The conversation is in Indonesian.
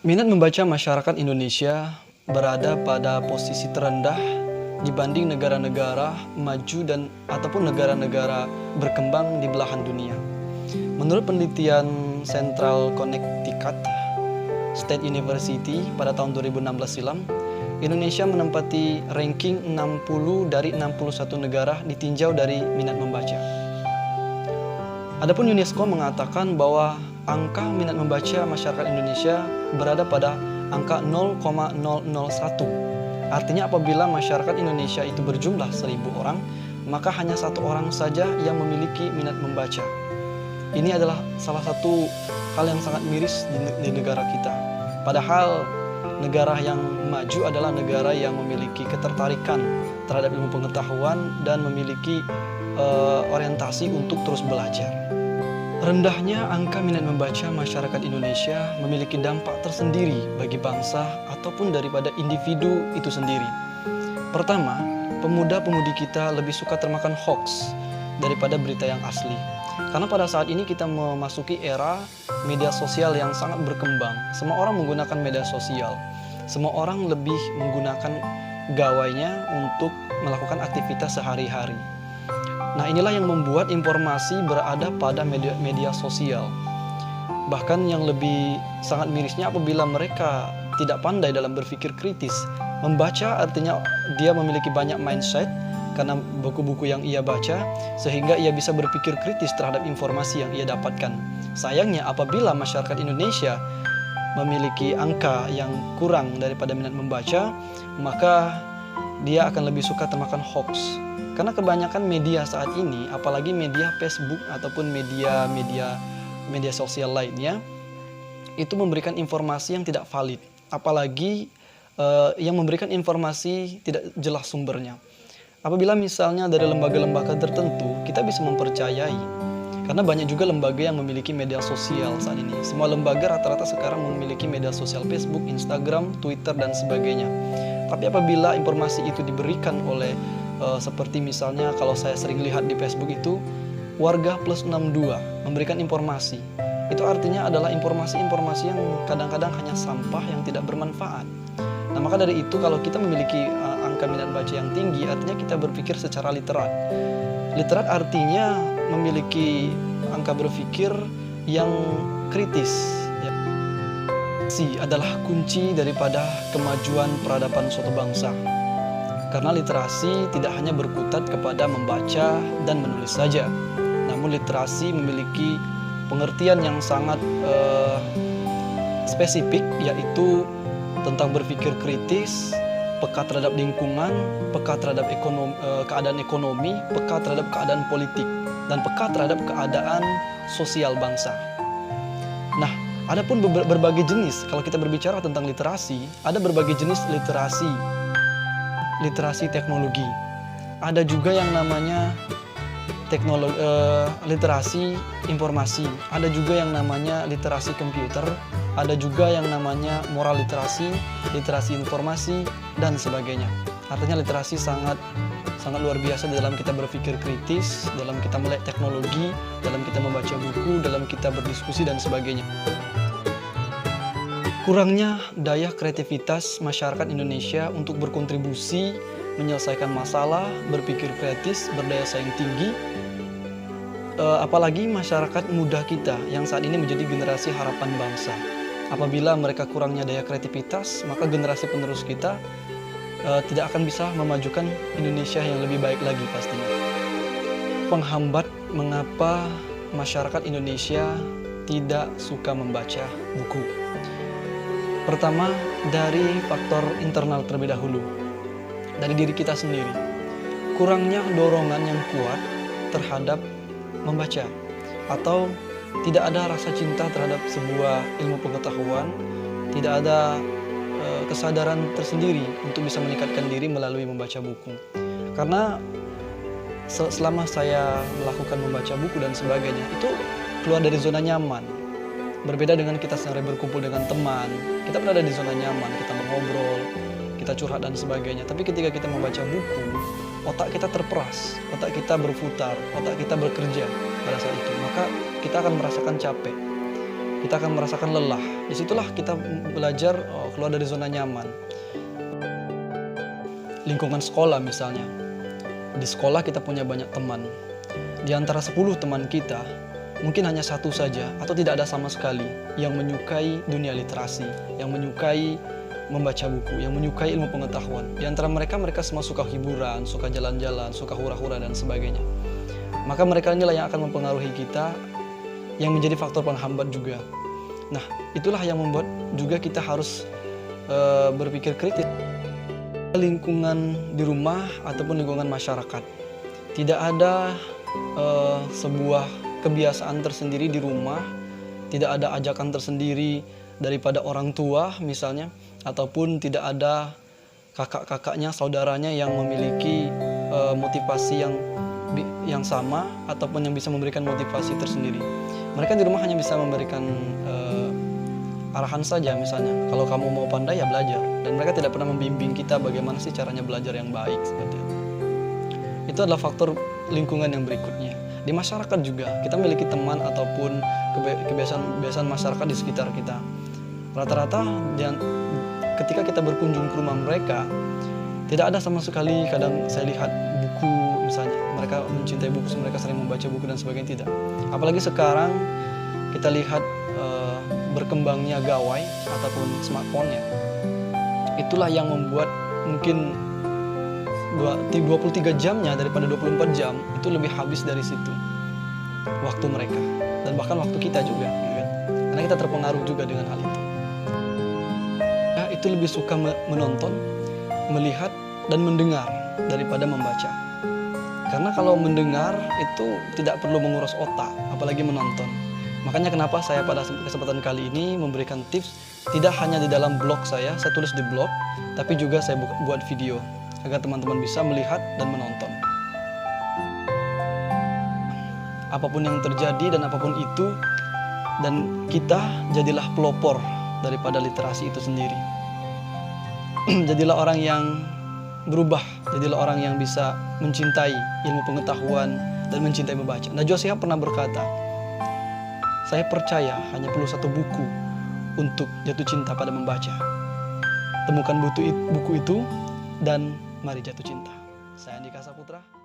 Minat membaca masyarakat Indonesia berada pada posisi terendah dibanding negara-negara maju dan ataupun negara-negara berkembang di belahan dunia. Menurut penelitian Central Connecticut State University pada tahun 2016 silam, Indonesia menempati ranking 60 dari 61 negara ditinjau dari minat membaca. Adapun UNESCO mengatakan bahwa angka minat membaca masyarakat Indonesia berada pada angka 0,001. Artinya apabila masyarakat Indonesia itu berjumlah 1.000 orang, maka hanya 1 orang saja yang memiliki minat membaca. Ini adalah salah satu hal yang sangat miris di negara kita. Padahal negara yang maju adalah negara yang memiliki ketertarikan terhadap ilmu pengetahuan dan memiliki orientasi untuk terus belajar. Rendahnya angka minat membaca masyarakat Indonesia memiliki dampak tersendiri bagi bangsa ataupun daripada individu itu sendiri. Pertama, pemuda-pemudi kita lebih suka termakan hoax daripada berita yang asli. Karena pada saat ini kita memasuki era media sosial yang sangat berkembang. Semua orang menggunakan media sosial. Semua orang lebih menggunakan gawainya untuk melakukan aktivitas sehari-hari. Nah, inilah yang membuat informasi berada pada media sosial. Bahkan yang lebih sangat mirisnya apabila mereka tidak pandai dalam berpikir kritis. Membaca artinya dia memiliki banyak mindset karena buku-buku yang ia baca, sehingga ia bisa berpikir kritis terhadap informasi yang ia dapatkan. Sayangnya apabila masyarakat Indonesia memiliki angka yang kurang daripada minat membaca, maka dia akan lebih suka termakan hoax. Karena kebanyakan media saat ini, apalagi media Facebook ataupun media sosial lainnya, itu memberikan informasi yang tidak valid. Apalagi yang memberikan informasi tidak jelas sumbernya. Apabila misalnya dari lembaga-lembaga tertentu, kita bisa mempercayai. Karena banyak juga lembaga yang memiliki media sosial saat ini. Semua lembaga rata-rata sekarang memiliki media sosial Facebook, Instagram, Twitter, dan sebagainya. Tapi apabila informasi itu diberikan oleh seperti misalnya kalau saya sering lihat di Facebook itu warga plus 62 memberikan informasi. Itu artinya adalah informasi-informasi yang kadang-kadang hanya sampah yang tidak bermanfaat. Nah, maka dari itu kalau kita memiliki angka minat baca yang tinggi, artinya kita berpikir secara literat. Literat artinya memiliki angka berpikir yang kritis. Literasi adalah kunci daripada kemajuan peradaban suatu bangsa. Karena literasi tidak hanya berkutat kepada membaca dan menulis saja, namun literasi memiliki pengertian yang sangat spesifik, yaitu tentang berpikir kritis, peka terhadap lingkungan, peka terhadap keadaan ekonomi, peka terhadap keadaan politik, dan peka terhadap keadaan sosial bangsa. Nah, ada pun berbagai jenis, kalau kita berbicara tentang literasi, ada berbagai jenis literasi teknologi. Ada juga yang namanya literasi informasi. Ada juga yang namanya literasi komputer. Ada juga yang namanya moral literasi, literasi informasi, dan sebagainya. Artinya literasi sangat luar biasa dalam kita berpikir kritis, dalam kita melek teknologi, dalam kita membaca buku, dalam kita berdiskusi, dan sebagainya. Kurangnya daya kreativitas masyarakat Indonesia untuk berkontribusi, menyelesaikan masalah, berpikir kritis, berdaya saing tinggi. Apalagi masyarakat muda kita yang saat ini menjadi generasi harapan bangsa. Apabila mereka kurangnya daya kreativitas, maka generasi penerus kita tidak akan bisa memajukan Indonesia yang lebih baik lagi pastinya. Penghambat mengapa masyarakat Indonesia tidak suka membaca buku. Pertama, dari faktor internal terlebih dahulu, dari diri kita sendiri. Kurangnya dorongan yang kuat terhadap membaca, atau tidak ada rasa cinta terhadap sebuah ilmu pengetahuan, tidak ada kesadaran tersendiri untuk bisa meningkatkan diri melalui membaca buku. Karena selama saya melakukan membaca buku dan sebagainya, itu keluar dari zona nyaman. Berbeda dengan kita sehari berkumpul dengan teman, kita berada di zona nyaman, kita mengobrol, kita curhat dan sebagainya. Tapi ketika kita membaca buku, otak kita terperas, otak kita berputar, otak kita bekerja pada saat itu. Maka kita akan merasakan capek. kita akan merasakan lelah. Disitulah kita belajar keluar dari zona nyaman. Lingkungan sekolah misalnya. Di sekolah kita punya banyak teman. Di antara 10 teman kita, mungkin hanya satu saja atau tidak ada sama sekali yang menyukai dunia literasi, yang menyukai membaca buku, yang menyukai ilmu pengetahuan. Di antara mereka semua suka hiburan, suka jalan-jalan, suka hura-hura dan sebagainya. Maka mereka inilah yang akan mempengaruhi kita, yang menjadi faktor penghambat juga. Nah, itulah yang membuat juga kita harus berpikir kritis. Lingkungan di rumah ataupun lingkungan masyarakat, tidak ada sebuah kebiasaan tersendiri di rumah, tidak ada ajakan tersendiri daripada orang tua misalnya, ataupun tidak ada kakak-kakaknya, saudaranya yang memiliki motivasi yang sama ataupun yang bisa memberikan motivasi tersendiri. Mereka di rumah hanya bisa memberikan arahan saja, misalnya kalau kamu mau pandai ya belajar, dan mereka tidak pernah membimbing kita bagaimana sih caranya belajar yang baik seperti itu. Itu adalah faktor lingkungan yang berikutnya. Di masyarakat juga kita memiliki teman ataupun kebiasaan masyarakat di sekitar kita. Rata-rata ketika kita berkunjung ke rumah mereka, tidak ada sama sekali, kadang saya lihat buku misalnya, mereka mencintai buku, mereka sering membaca buku dan sebagainya, tidak. Apalagi sekarang kita lihat berkembangnya gawai ataupun smartphone ya. Itulah yang membuat mungkin 23 jamnya daripada 24 jam itu lebih habis dari situ waktu mereka, dan bahkan waktu kita juga ya kan? Karena kita terpengaruh juga dengan hal itu. Ya, itu lebih suka menonton, melihat dan mendengar daripada membaca. Karena kalau mendengar itu tidak perlu menguras otak, apalagi menonton. Makanya kenapa saya pada kesempatan kali ini memberikan tips tidak hanya di dalam blog saya tulis di blog, tapi juga saya buat video agar teman-teman bisa melihat dan menonton. Apapun yang terjadi dan apapun itu, dan kita jadilah pelopor daripada literasi itu sendiri. Jadilah orang yang berubah, jadilah orang yang bisa mencintai ilmu pengetahuan dan mencintai membaca. Najwa Shihab pernah berkata, saya percaya hanya perlu satu buku untuk jatuh cinta pada membaca. Temukan buku itu dan mari jatuh cinta. Saya Andika Saputra.